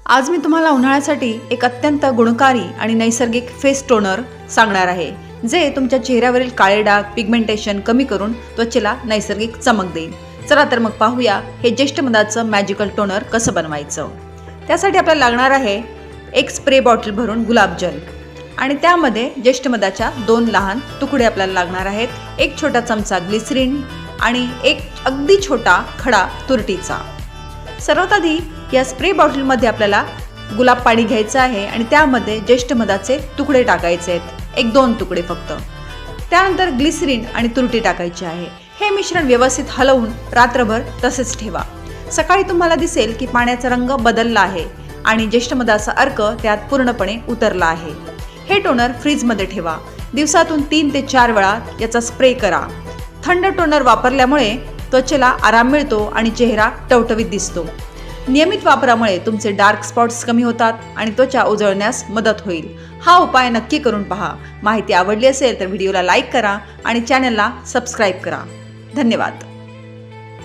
आज मी तुम्हाला उन्हाळ्यासाठी एक अत्यंत गुणकारी आणि नैसर्गिक फेस टोनर सांगणार आहे, जे तुमच्या चेहऱ्यावरील काळे डाग पिगमेंटेशन कमी करून त्वचेला नैसर्गिक चमक देईल। चला तर मग पाहूया हे ज्येष्ठ मधाचं मॅजिकल टोनर कसं बनवायचं। त्यासाठी आपल्याला लागणार आहे एक स्प्रे बॉटल भरून गुलाब जल आणि त्यामध्ये ज्येष्ठ मधाच्या 2 लहान तुकडे आपल्याला लागणार आहेत, एक छोटा चमचा ग्लिसरीन आणि एक अगदी छोटा खडा तुरटीचा। सर्वात आधी या स्प्रे बॉटलमध्ये आपल्याला गुलाब पाणी घ्यायचं आहे आणि त्यामध्ये ज्येष्ठ मधाचे तुकडे टाकायचे आहेत, 1-2 तुकडे फक्त। त्यानंतर ग्लिसरीन आणि तुरटी टाकायची आहे। हे मिश्रण व्यवस्थित हलवून रात्रभर तसेच ठेवा। सकाळी तुम्हाला दिसेल की पाण्याचा रंग बदलला आहे आणि ज्येष्ठ मधाचा अर्क त्यात पूर्णपणे उतरला आहे। हे टोनर फ्रीजमध्ये ठेवा। दिवसातून 3 ते 4 वेळा याचा स्प्रे करा। थंड टोनर वापरल्यामुळे त्वचेला आराम मिळतो आणि चेहरा टवटवीत दिसतो। नियमित वापरामुळे तुमचे डार्क स्पॉट्स कमी होतात आणि त्वचा उजळण्यास मदत होईल। हा उपाय नक्की करून पहा। माहिती आवडली असेल तर व्हिडिओला लाईक करा आणि चॅनलला सबस्क्राईब करा। धन्यवाद।